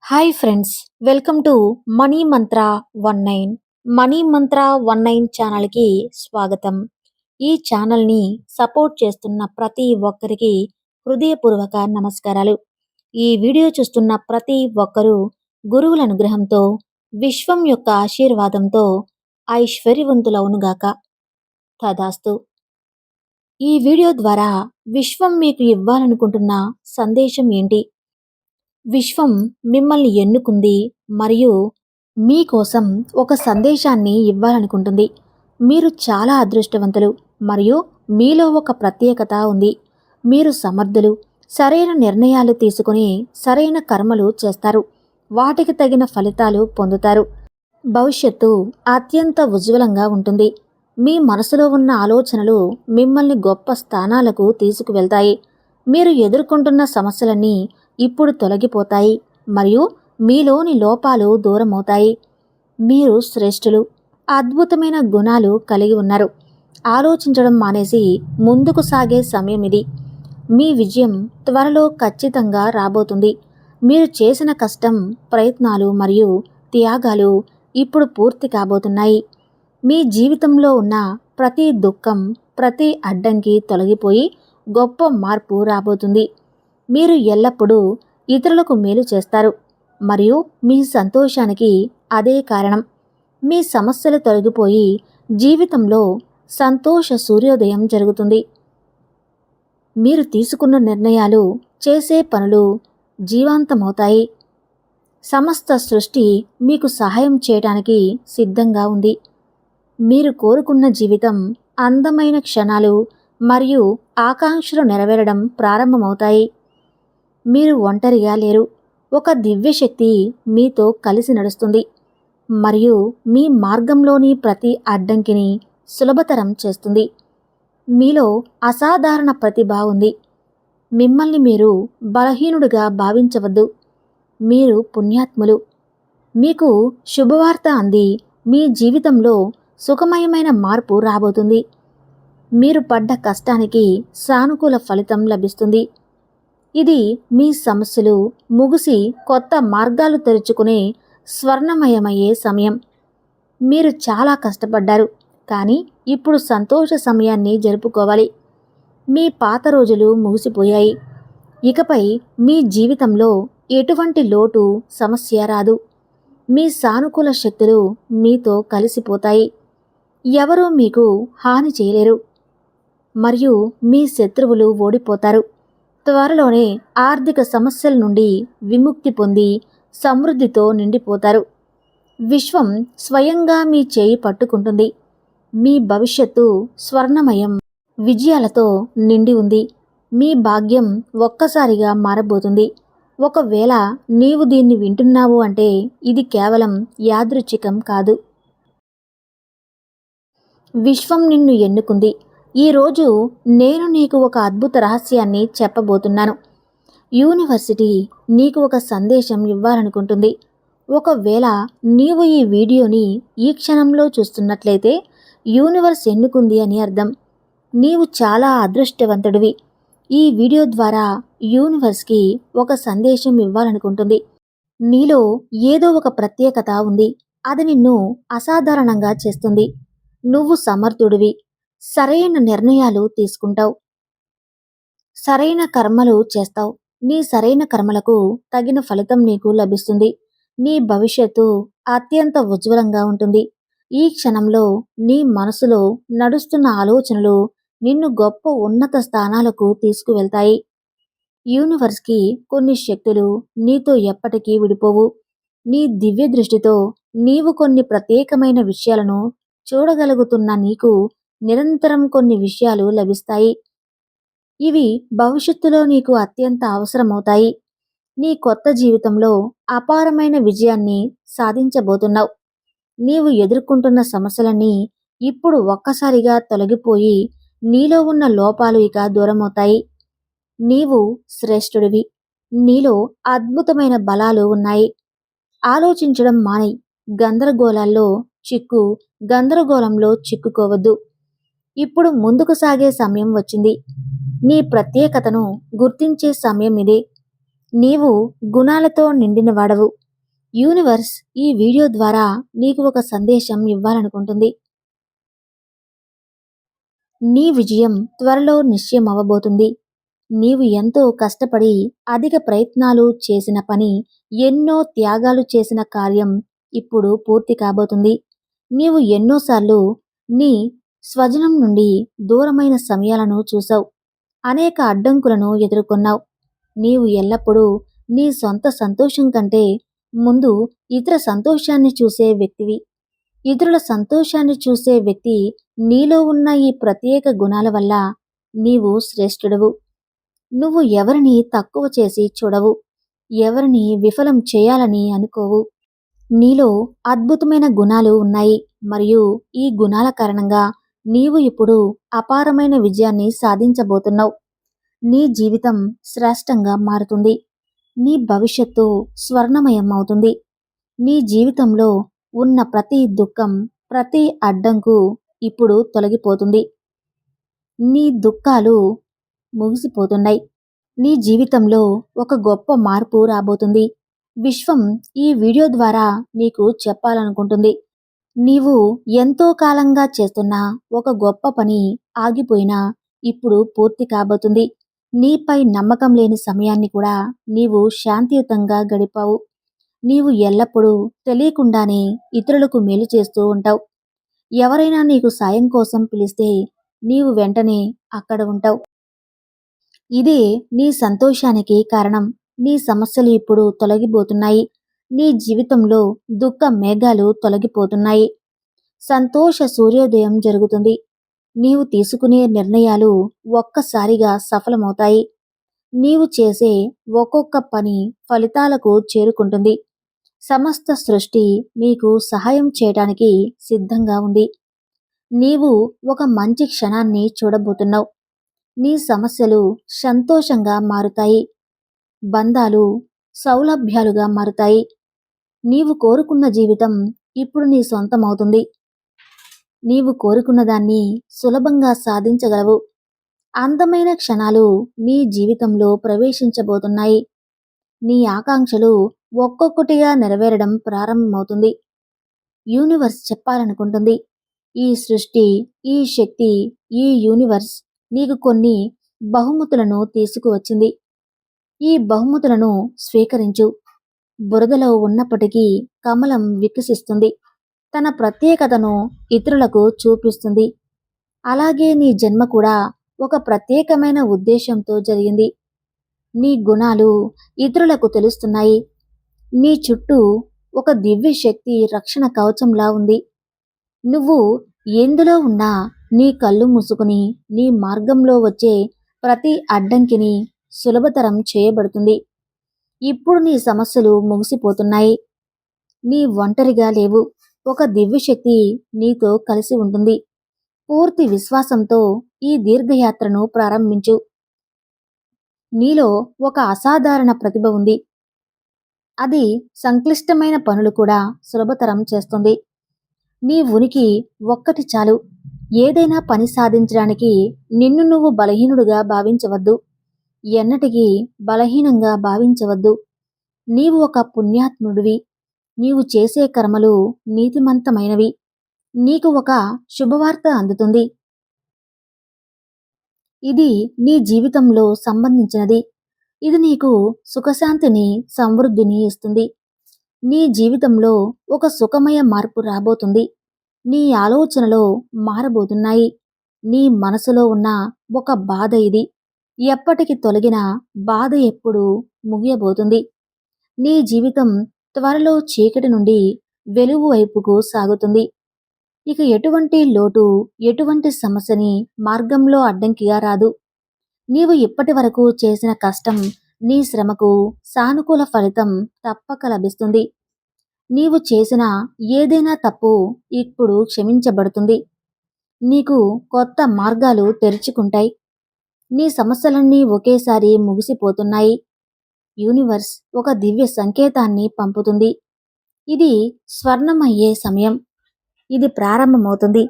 Hi friends, welcome to money Mantra 19. Money మంత్ర 19 ఛానల్కి స్వాగతం. ఈ ఛానల్ని సపోర్ట్ చేస్తున్న ప్రతి ఒక్కరికి హృదయపూర్వక నమస్కారాలు. ఈ వీడియో చూస్తున్న ప్రతి ఒక్కరూ గురువుల అనుగ్రహంతో, విశ్వం యొక్క ఆశీర్వాదంతో ఐశ్వర్యవంతులవునుగాక. తదాస్తు. ఈ వీడియో ద్వారా విశ్వం మీకు ఇవ్వాలనుకుంటున్న సందేశం ఏంటి? విశ్వం మిమ్మల్ని ఎన్నుకుంది మరియు మీకోసం ఒక సందేశాన్ని ఇవ్వాలనుకుంటుంది. మీరు చాలా అదృష్టవంతులు మరియు మీలో ఒక ప్రత్యేకత ఉంది. మీరు సమర్థులు. సరైన నిర్ణయాలు తీసుకుని సరైన కర్మలు చేస్తారు. వాటికి తగిన ఫలితాలు పొందుతారు. భవిష్యత్తు అత్యంత ఉజ్వలంగా ఉంటుంది. మీ మనసులో ఉన్న ఆలోచనలు మిమ్మల్ని గొప్ప స్థానాలకు తీసుకువెళ్తాయి. మీరు ఎదుర్కొంటున్న సమస్యలన్నీ ఇప్పుడు తొలగిపోతాయి మరియు మీలోని లోపాలు దూరమవుతాయి. మీరు శ్రేష్ఠులు. అద్భుతమైన గుణాలు కలిగి ఉన్నారు. ఆలోచించడం మానేసి ముందుకు సాగే సమయం ఇది. మీ విజయం త్వరలో ఖచ్చితంగా రాబోతుంది. మీరు చేసిన కష్టం, ప్రయత్నాలు మరియు త్యాగాలు ఇప్పుడు పూర్తి కాబోతున్నాయి. మీ జీవితంలో ఉన్న ప్రతి దుఃఖం, ప్రతి అడ్డంకి తొలగిపోయి గొప్ప మార్పు రాబోతుంది. మీరు ఎల్లప్పుడూ ఇతరులకు మేలు చేస్తారు మరియు మీ సంతోషానికి అదే కారణం. మీ సమస్యలు తొలగిపోయి జీవితంలో సంతోష సూర్యోదయం జరుగుతుంది. మీరు తీసుకున్న నిర్ణయాలు, చేసే పనులు జీవాంతమవుతాయి. సమస్త సృష్టి మీకు సహాయం చేయడానికి సిద్ధంగా ఉంది. మీరు కోరుకున్న జీవితం, అందమైన క్షణాలు మరియు ఆకాంక్షలు నెరవేరడం ప్రారంభమవుతాయి. మీరు ఒంటరిగా లేరు. ఒక దివ్యశక్తి మీతో కలిసి నడుస్తుంది మరియు మీ మార్గంలోని ప్రతి అడ్డంకిని సులభతరం చేస్తుంది. మీలో అసాధారణ ప్రతిభ ఉంది. మిమ్మల్ని మీరు బలహీనుడిగా భావించవద్దు. మీరు పుణ్యాత్ములు. మీకు శుభవార్త అంది. మీ జీవితంలో సుఖమయమైన మార్పు రాబోతుంది. మీరు పడ్డ కష్టానికి సానుకూల ఫలితం లభిస్తుంది. ఇది మీ సమస్యలు ముగిసి కొత్త మార్గాలు తెరుచుకునే స్వర్ణమయమయ్యే సమయం. మీరు చాలా కష్టపడ్డారు, కానీ ఇప్పుడు సంతోష సమయాన్ని జరుపుకోవాలి. మీ పాత రోజులు ముగిసిపోయాయి. ఇకపై మీ జీవితంలో ఎటువంటి లోటు, సమస్య రాదు. మీ సానుకూల శక్తులు మీతో కలిసిపోతాయి. ఎవరూ మీకు హాని చేయలేరు మరియు మీ శత్రువులు ఓడిపోతారు. త్వరలోనే ఆర్థిక సమస్యల నుండి విముక్తి పొంది సమృద్ధితో నిండిపోతారు. విశ్వం స్వయంగా మీ చేయి పట్టుకుంటుంది. మీ భవిష్యత్తు స్వర్ణమయం, విజయాలతో నిండి ఉంది. మీ భాగ్యం ఒక్కసారిగా మారబోతుంది. ఒకవేళ నీవు దీన్ని వింటున్నావు అంటే ఇది కేవలం యాదృచ్ఛికం కాదు. విశ్వం నిన్ను ఎన్నుకుంది. ఈరోజు నేను నీకు ఒక అద్భుత రహస్యాన్ని చెప్పబోతున్నాను. యూనివర్సిటీ నీకు ఒక సందేశం ఇవ్వాలనుకుంటుంది. ఒకవేళ నీవు ఈ వీడియోని ఈ క్షణంలో చూస్తున్నట్లయితే యూనివర్స్ ఎన్నుకుంది అని అర్థం. నీవు చాలా అదృష్టవంతుడివి. ఈ వీడియో ద్వారా యూనివర్స్కి ఒక సందేశం ఇవ్వాలనుకుంటుంది. నీలో ఏదో ఒక ప్రత్యేకత ఉంది. అది నిన్ను అసాధారణంగా చేస్తుంది. నువ్వు సమర్థుడివి. సరైన నిర్ణయాలు తీసుకుంటావు. సరైన కర్మలు చేస్తావు. నీ సరైన కర్మలకు తగిన ఫలితం నీకు లభిస్తుంది. నీ భవిష్యత్తు అత్యంత ఉజ్వలంగా ఉంటుంది. ఈ క్షణంలో నీ మనసులో నడుస్తున్న ఆలోచనలు నిన్ను గొప్ప ఉన్నత స్థానాలకు తీసుకువెళ్తాయి. యూనివర్స్కి కొన్ని శక్తులు నీతో ఎప్పటికీ విడిపోవు. నీ దివ్య దృష్టితో నీవు కొన్ని ప్రత్యేకమైన విషయాలను చూడగలుగుతున్న నీకు నిరంతరం కొన్ని విషయాలు లభిస్తాయి. ఇవి భవిష్యత్తులో నీకు అత్యంత అవసరమవుతాయి. నీ కొత్త జీవితంలో అపారమైన విజయాన్ని సాధించబోతున్నావు. నీవు ఎదుర్కొంటున్న సమస్యలన్నీ ఇప్పుడు ఒక్కసారిగా తొలగిపోయి నీలో ఉన్న లోపాలు ఇక దూరమవుతాయి. నీవు శ్రేష్ఠుడివి. నీలో అద్భుతమైన బలాలు ఉన్నాయి. ఆలోచించడం మానేయ్. గందరగోళంలో చిక్కుకోవద్దు. ఇప్పుడు ముందుకు సాగే సమయం వచ్చింది. నీ ప్రత్యేకతను గుర్తించే సమయం ఇదే. నీవు గుణాలతో నిండిన వాడవు. యూనివర్స్ ఈ వీడియో ద్వారా నీకు ఒక సందేశం ఇవ్వాలనుకుంటుంది. నీ విజయం త్వరలో నిశ్చయం అవ్వబోతుంది. నీవు ఎంతో కష్టపడి అధిక ప్రయత్నాలు చేసిన పని, ఎన్నో త్యాగాలు చేసిన కార్యం ఇప్పుడు పూర్తి కాబోతుంది. నీవు ఎన్నోసార్లు నీ స్వజనం నుండి దూరమైన సమయాలను చూసావు. అనేక అడ్డంకులను ఎదుర్కొన్నావు. నీవు ఎల్లప్పుడూ నీ సొంత సంతోషం కంటే ముందు ఇతర సంతోషాన్ని చూసే వ్యక్తివి. ఇతరుల సంతోషాన్ని చూసే వ్యక్తి నీలో ఉన్న ఈ ప్రత్యేక గుణాల వల్ల నీవు శ్రేష్ఠుడవు. నువ్వు ఎవరిని తక్కువ చేసి చూడవు. ఎవరిని విఫలం చేయాలని అనుకోవు. నీలో అద్భుతమైన గుణాలు ఉన్నాయి మరియు ఈ గుణాల కారణంగా నీవు ఇప్పుడు అపారమైన విజయాన్ని సాధించబోతున్నావు. నీ జీవితం శ్రేష్టంగా మారుతుంది. నీ భవిష్యత్తు స్వర్ణమయం అవుతుంది. నీ జీవితంలో ఉన్న ప్రతి దుఃఖం, ప్రతి అడ్డంకు ఇప్పుడు తొలగిపోతుంది. నీ దుఃఖాలు ముగిసిపోతున్నాయి. నీ జీవితంలో ఒక గొప్ప మార్పు రాబోతుంది. విశ్వం ఈ వీడియో ద్వారా నీకు చెప్పాలనుకుంటుంది. నీవు ఎంతో కాలంగా చేస్తున్న ఒక గొప్ప పని ఆగిపోయినా ఇప్పుడు పూర్తి కాబోతుంది. నీపై నమ్మకం లేని సమయాన్ని కూడా నీవు శాంతియుతంగా గడిపావు. నీవు ఎల్లప్పుడూ తెలియకుండానే ఇతరులకు మేలు చేస్తూ ఉంటావు. ఎవరైనా నీకు సాయం కోసం పిలిస్తే నీవు వెంటనే అక్కడ ఉంటావు. ఇదే నీ సంతోషానికి కారణం. నీ సమస్యలు ఇప్పుడు తొలగిపోతున్నాయి. నీ జీవితంలో దుఃఖ మేఘాలు తొలగిపోతున్నాయి. సంతోష సూర్యోదయం జరుగుతుంది. నీవు తీసుకునే నిర్ణయాలు ఒక్కసారిగా సఫలమవుతాయి. నీవు చేసే ఒక్కొక్క పని ఫలితాలకు చేరుకుంటుంది. సమస్త సృష్టి నీకు సహాయం చేయడానికి సిద్ధంగా ఉంది. నీవు ఒక మంచి క్షణాన్ని చూడబోతున్నావు. నీ సమస్యలు సంతోషంగా మారుతాయి. బంధాలు సౌలభ్యాలుగా మారుతాయి. నీవు కోరుకున్న జీవితం ఇప్పుడు నీ సొంతమవుతుంది. నీవు కోరుకున్న దాన్ని సులభంగా సాధించగలవు. అందమైన క్షణాలు నీ జీవితంలో ప్రవేశించబోతున్నాయి. నీ ఆకాంక్షలు ఒక్కొక్కటిగా నెరవేరడం ప్రారంభమవుతుంది. యూనివర్స్ చెప్పాలనుకుంటుంది, ఈ సృష్టి, ఈ శక్తి, ఈ యూనివర్స్ నీకు కొన్ని బహుమతులను తీసుకువచ్చింది. ఈ బహుమతులను స్వీకరించు. బురదలో ఉన్నప్పటికీ కమలం వికసిస్తుంది. తన ప్రత్యేకతను ఇతరులకు చూపిస్తుంది. అలాగే నీ జన్మ కూడా ఒక ప్రత్యేకమైన ఉద్దేశంతో జరిగింది. నీ గుణాలు ఇతరులకు తెలుస్తున్నాయి. నీ చుట్టూ ఒక దివ్య శక్తి రక్షణ కవచంలా ఉంది. నువ్వు ఎందులో ఉన్నా నీ కళ్ళు మూసుకుని నీ మార్గంలో వచ్చే ప్రతి అడ్డంకిని సులభతరం చేయబడుతుంది. ఇప్పుడు నీ సమస్యలు ముగిసిపోతున్నాయి. నీ ఒంటరిగా లేవు. ఒక దివ్యశక్తి నీతో కలిసి ఉంటుంది. పూర్తి విశ్వాసంతో ఈ దీర్ఘయాత్రను ప్రారంభించు. నీలో ఒక అసాధారణ ప్రతిభ ఉంది. అది సంక్లిష్టమైన పనులు కూడా సులభతరం చేస్తుంది. నీ ఉనికి ఒక్కటి చాలు. ఏదైనా పని సాధించడానికి నిన్ను నువ్వు బలహీనుడుగా భావించవద్దు. ఎన్నటికీ బలహీనంగా భావించవద్దు. నీవు ఒక పుణ్యాత్ముడివి. నీవు చేసే కర్మలు నీతిమంతమైనవి. నీకు ఒక శుభవార్త అందుతుంది. ఇది నీ జీవితంలో సంబంధించినది. ఇది నీకు సుఖశాంతిని, సమృద్ధిని ఇస్తుంది. నీ జీవితంలో ఒక సుఖమయ మార్పు రాబోతుంది. నీ ఆలోచనలో మారబోతున్నాయి. నీ మనసులో ఉన్న ఒక బాధ ఇది ఎప్పటికి తొలగిన బాధ ఎప్పుడు ముగియబోతుంది. నీ జీవితం త్వరలో చీకటి నుండి వెలుగు వైపుకు సాగుతుంది. ఇక ఎటువంటి లోటు, ఎటువంటి సమస్యని మార్గంలో అడ్డంకిగా రాదు. నీవు ఇప్పటి వరకు చేసిన కష్టం, నీ శ్రమకు సానుకూల ఫలితం తప్పక లభిస్తుంది. నీవు చేసిన ఏదైనా తప్పు ఇప్పుడు క్షమించబడుతుంది. నీకు కొత్త మార్గాలు తెరుచుకుంటాయి. నీ సమస్యలన్నీ ఒకేసారి ముగిసిపోతున్నాయి. యూనివర్స్ ఒక దివ్య సంకేతాన్ని పంపుతుంది. ఇది స్వర్ణమయ్యే సమయం. ఇది ప్రారంభమవుతుంది.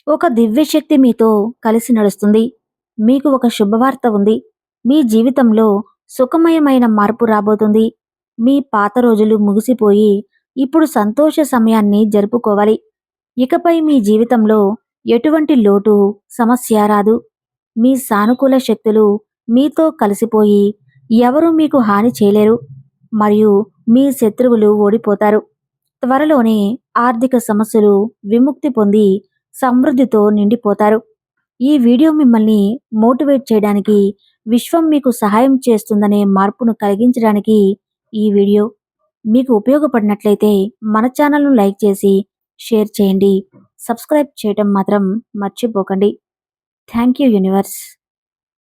ఒక దివ్యశక్తి మీతో కలిసి నడుస్తుంది. మీకు ఒక శుభవార్త ఉంది. మీ జీవితంలో సుఖమయమైన మార్పు రాబోతుంది. మీ పాత రోజులు ముగిసిపోయి ఇప్పుడు సంతోష సమయాన్ని జరుపుకోవాలి. ఇకపై మీ జీవితంలో ఎటువంటి లోటు, సమస్య రాదు. మీ సానుకూల శక్తులు మీతో కలిసిపోయి ఎవరూ మీకు హాని చేయలేరు మరియు మీ శత్రువులు ఓడిపోతారు. త్వరలోనే ఆర్థిక సమస్యలు విముక్తి పొంది సమృద్ధితో నిండిపోతారు. ఈ వీడియో మిమ్మల్ని మోటివేట్ చేయడానికి, విశ్వం మీకు సహాయం చేస్తుందనే మార్పును కలిగించడానికి ఈ వీడియో మీకు ఉపయోగపడినట్లయితే మన ఛానల్ను లైక్ చేసి షేర్ చేయండి. సబ్స్క్రైబ్ చేయటం మాత్రం మర్చిపోకండి. Thank you universe.